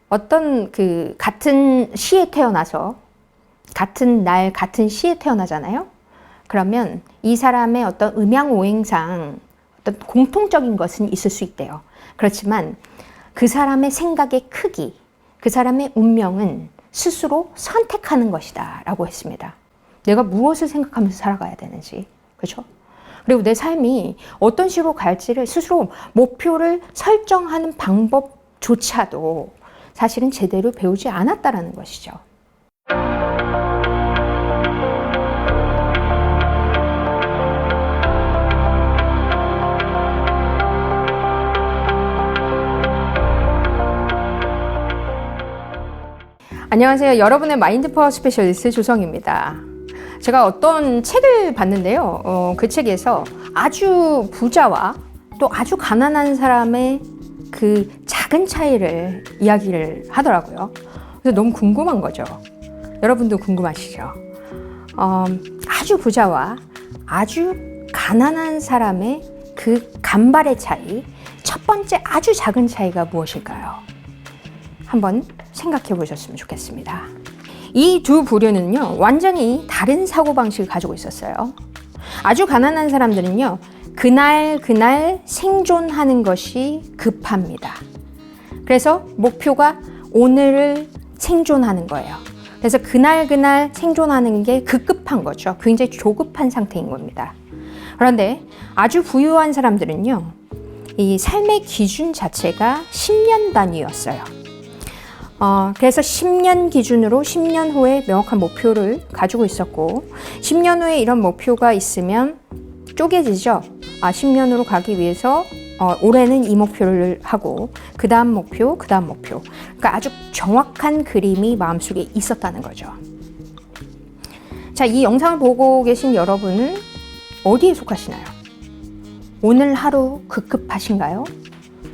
어떤 같은 시에 태어나서 같은 날 같은 시에 태어나잖아요. 그러면 이 사람의 어떤 음양오행상 어떤 공통적인 것은 있을 수 있대요. 그렇지만 그 사람의 생각의 크기, 그 사람의 운명은 스스로 선택하는 것이다 라고 했습니다. 내가 무엇을 생각하면서 살아가야 되는지, 그렇죠? 그리고 내 삶이 어떤 식으로 갈지를 스스로 목표를 설정하는 방법조차도 사실은 제대로 배우지 않았다라는 것이죠. 안녕하세요. 여러분의 마인드 파워 스페셜리스트 조성입니다. 제가 어떤 책을 봤는데요. 그 책에서 아주 부자와 또 아주 가난한 사람의 그 작은 차이를 이야기를 하더라고요. 그래서 너무 궁금한 거죠. 여러분도 궁금하시죠? 아주 부자와 아주 가난한 사람의 그 간발의 차이, 첫 번째 아주 작은 차이가 무엇일까요? 한번 생각해 보셨으면 좋겠습니다. 이 두 부류는요, 완전히 다른 사고방식을 가지고 있었어요. 아주 가난한 사람들은요, 그날 생존하는 것이 급합니다. 그래서 목표가 오늘을 생존하는 거예요. 그래서 그날 생존하는 게 급한 거죠. 굉장히 조급한 상태인 겁니다. 그런데 아주 부유한 사람들은요, 이 삶의 기준 자체가 10년 단위였어요. 그래서 10년 기준으로 10년 후에 명확한 목표를 가지고 있었고, 10년 후에 이런 목표가 있으면 쪼개지죠. 10년으로 가기 위해서 올해는 이 목표를 하고 그 다음 목표. 그러니까 아주 정확한 그림이 마음속에 있었다는 거죠. 자, 이 영상을 보고 계신 여러분은 어디에 속하시나요? 오늘 하루 급하신가요?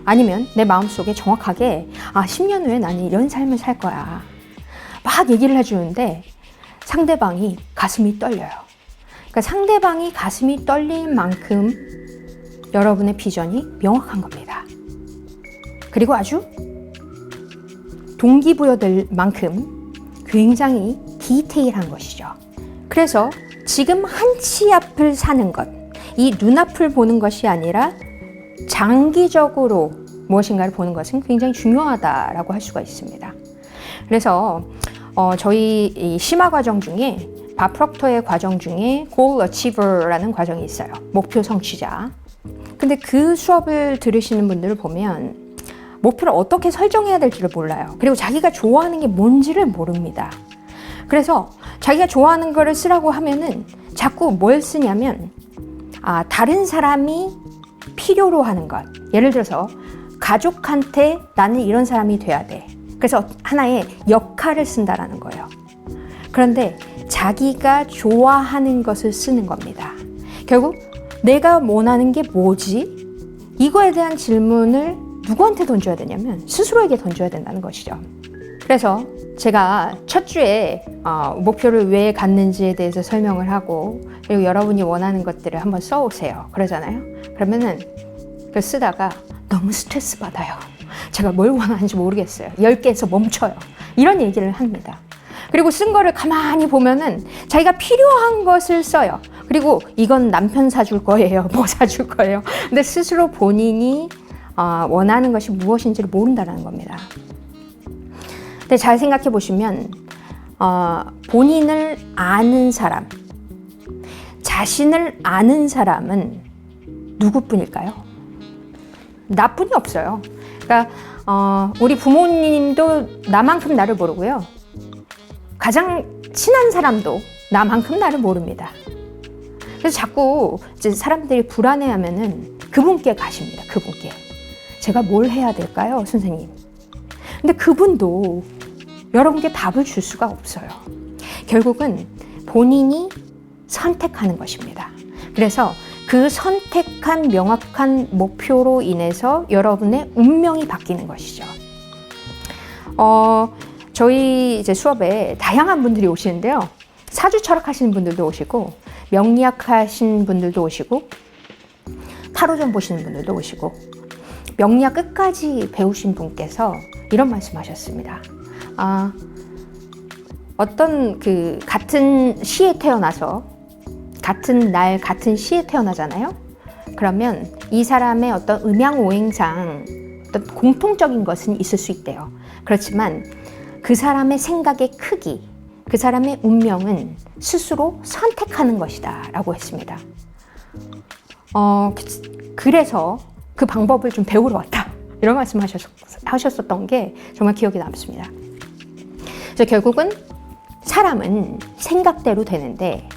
아니면 내 마음속에 정확하게 10년 후에 나는 이런 삶을 살 거야. 막 얘기를 해주는데 상대방이 가슴이 떨려요. 그러니까 상대방이 가슴이 떨릴 만큼 여러분의 비전이 명확한 겁니다. 그리고 아주 동기부여될 만큼 굉장히 디테일한 것이죠. 그래서 지금 한치 앞을 사는 것, 이 눈앞을 보는 것이 아니라 장기적으로 무엇인가를 보는 것은 굉장히 중요하다라고 할 수가 있습니다. 그래서 저희 이 심화 과정 중에 밥 프록터의 과정 중에 Goal Achiever라는 과정이 있어요. 목표 성취자. 근데 그 수업을 들으시는 분들을 보면 목표를 어떻게 설정해야 될지를 몰라요. 그리고 자기가 좋아하는 게 뭔지를 모릅니다. 그래서 자기가 좋아하는 거를 쓰라고 하면은 자꾸 뭘 쓰냐면 다른 사람이 필요로 하는 것. 예를 들어서 가족한테 나는 이런 사람이 돼야 돼. 그래서 하나의 역할을 쓴다라는 거예요. 그런데 자기가 좋아하는 것을 쓰는 겁니다. 결국 내가 원하는 게 뭐지? 이거에 대한 질문을 누구한테 던져야 되냐면 스스로에게 던져야 된다는 것이죠. 그래서 제가 첫 주에 목표를 왜 갖는지에 대해서 설명을 하고, 그리고 여러분이 원하는 것들을 한번 써오세요. 그러잖아요. 그러면은 그 쓰다가 너무 스트레스 받아요. 제가 뭘 원하는지 모르겠어요. 10개에서 멈춰요. 이런 얘기를 합니다. 그리고 쓴 거를 가만히 보면은 자기가 필요한 것을 써요. 그리고 이건 남편 사줄 거예요. 뭐 사줄 거예요. 근데 스스로 본인이 원하는 것이 무엇인지를 모른다는 겁니다. 근데 잘 생각해 보시면 본인을 아는 사람, 자신을 아는 사람은 누구뿐일까요? 나뿐이 없어요. 그러니까 우리 부모님도 나만큼 나를 모르고요. 가장 친한 사람도 나만큼 나를 모릅니다. 그래서 자꾸 이제 사람들이 불안해하면은 그분께 가십니다. 그분께. 제가 뭘 해야 될까요, 선생님? 근데 그분도 여러분께 답을 줄 수가 없어요. 결국은 본인이 선택하는 것입니다. 그래서 그 선택한 명확한 목표로 인해서 여러분의 운명이 바뀌는 것이죠. 저희 이제 수업에 다양한 분들이 오시는데요. 사주 철학 하시는 분들도 오시고, 명리학 하시는 분들도 오시고, 타로점 보시는 분들도 오시고, 명리학 끝까지 배우신 분께서 이런 말씀하셨습니다. 어떤 같은 시에 태어나서 같은 날 같은 시에 태어나잖아요. 그러면 이 사람의 어떤 음양오행상 어떤 공통적인 것은 있을 수 있대요. 그렇지만 그 사람의 생각의 크기, 그 사람의 운명은 스스로 선택하는 것이다 라고 했습니다. 그래서 그 방법을 좀 배우러 왔다 이런 말씀 하셨었던 게 정말 기억에 남습니다. 그래서 결국은 사람은 생각대로 되는데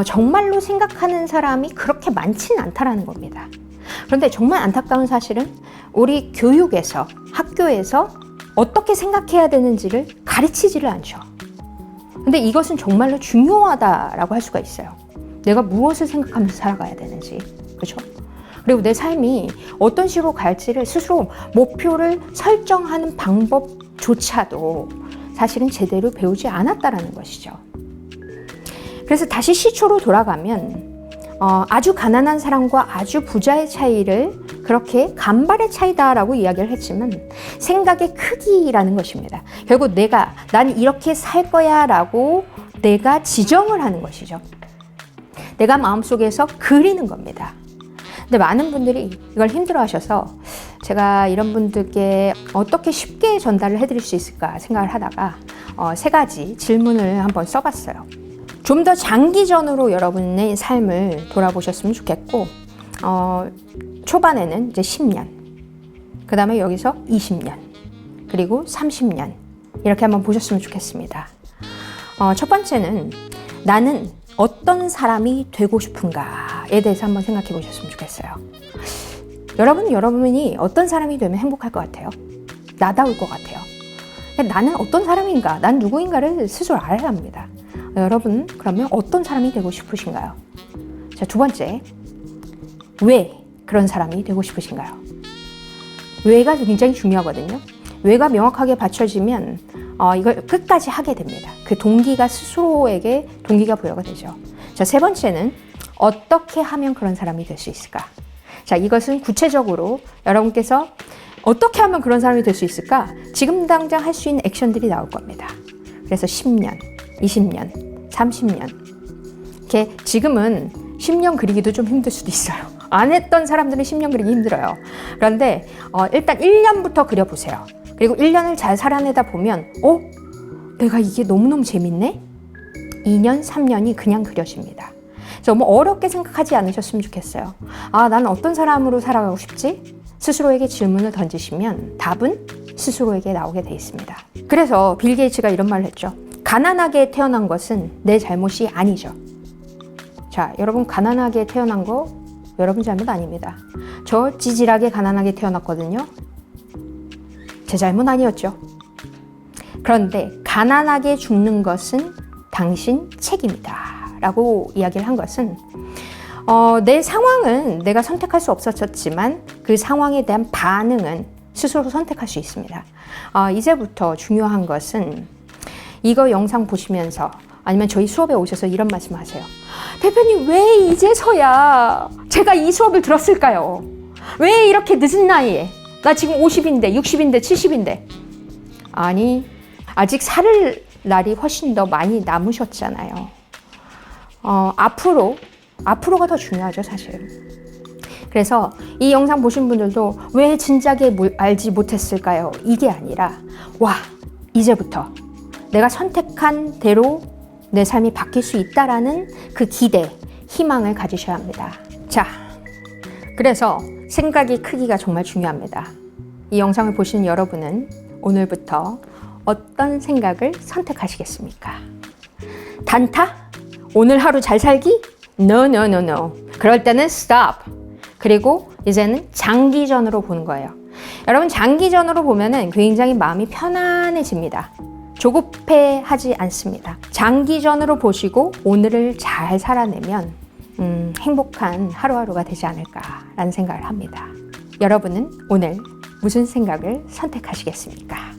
정말로 생각하는 사람이 그렇게 많지는 않다라는 겁니다. 그런데 정말 안타까운 사실은 우리 교육에서, 학교에서 어떻게 생각해야 되는지를 가르치지를 않죠. 근데 이것은 정말로 중요하다라고 할 수가 있어요. 내가 무엇을 생각하면서 살아가야 되는지, 그렇죠? 그리고 내 삶이 어떤 식으로 갈지를 스스로 목표를 설정하는 방법조차도 사실은 제대로 배우지 않았다라는 것이죠. 그래서 다시 시초로 돌아가면 아주 가난한 사람과 아주 부자의 차이를 그렇게 간발의 차이다라고 이야기를 했지만 생각의 크기라는 것입니다. 결국 난 이렇게 살 거야 라고 내가 지정을 하는 것이죠. 내가 마음속에서 그리는 겁니다. 근데 많은 분들이 이걸 힘들어 하셔서 제가 이런 분들께 어떻게 쉽게 전달을 해드릴 수 있을까 생각을 하다가 3가지 질문을 한번 써봤어요. 좀 더 장기전으로 여러분의 삶을 돌아보셨으면 좋겠고 초반에는 이제 10년, 그 다음에 여기서 20년, 그리고 30년 이렇게 한번 보셨으면 좋겠습니다. 첫 번째는 나는 어떤 사람이 되고 싶은가에 대해서 한번 생각해 보셨으면 좋겠어요. 여러분이 어떤 사람이 되면 행복할 것 같아요? 나다울 것 같아요. 나는 어떤 사람인가, 난 누구인가를 스스로 알아야 합니다. 여러분 그러면 어떤 사람이 되고 싶으신가요? 자, 2번째, 왜 그런 사람이 되고 싶으신가요? 왜가 굉장히 중요하거든요. 왜가 명확하게 받쳐지면 이걸 끝까지 하게 됩니다. 그 동기가 스스로에게 동기가 부여가 되죠. 자, 3번째는 어떻게 하면 그런 사람이 될 수 있을까? 자, 이것은 구체적으로 여러분께서 어떻게 하면 그런 사람이 될 수 있을까? 지금 당장 할 수 있는 액션들이 나올 겁니다. 그래서 10년, 20년, 30년. 이렇게 지금은 10년 그리기도 좀 힘들 수도 있어요. 안 했던 사람들은 10년 그리기 힘들어요. 그런데 일단 1년부터 그려보세요. 그리고 1년을 잘 살아내다 보면 내가 이게 너무너무 재밌네? 2년, 3년이 그냥 그려집니다. 너무 어렵게 생각하지 않으셨으면 좋겠어요. 나는 어떤 사람으로 살아가고 싶지? 스스로에게 질문을 던지시면 답은 스스로에게 나오게 돼 있습니다. 그래서 빌 게이츠가 이런 말을 했죠. 가난하게 태어난 것은 내 잘못이 아니죠. 자, 여러분 가난하게 태어난 거 여러분 잘못 아닙니다. 저 찌질하게 가난하게 태어났거든요. 제 잘못 아니었죠. 그런데 가난하게 죽는 것은 당신 책임이다 라고 이야기를 한 것은 내 상황은 내가 선택할 수 없었지만 그 상황에 대한 반응은 스스로 선택할 수 있습니다. 이제부터 중요한 것은 이거 영상 보시면서 아니면 저희 수업에 오셔서 이런 말씀 하세요. 대표님, 왜 이제서야 제가 이 수업을 들었을까요? 왜 이렇게 늦은 나이에? 나 지금 50인데, 60인데, 70인데. 아니, 아직 살 날이 훨씬 더 많이 남으셨잖아요. 앞으로가 더 중요하죠, 사실. 그래서 이 영상 보신 분들도 왜 진작에 알지 못했을까요? 이게 아니라, 이제부터 내가 선택한 대로 내 삶이 바뀔 수 있다라는 그 기대, 희망을 가지셔야 합니다. 자, 그래서 생각의 크기가 정말 중요합니다. 이 영상을 보시는 여러분은 오늘부터 어떤 생각을 선택하시겠습니까? 단타? 오늘 하루 잘 살기? No, no, no, no. 그럴 때는 stop. 그리고 이제는 장기전으로 보는 거예요. 여러분, 장기전으로 보면은 굉장히 마음이 편안해집니다. 조급해하지 않습니다. 장기전으로 보시고 오늘을 잘 살아내면 행복한 하루하루가 되지 않을까라는 생각을 합니다. 여러분은 오늘 무슨 생각을 선택하시겠습니까?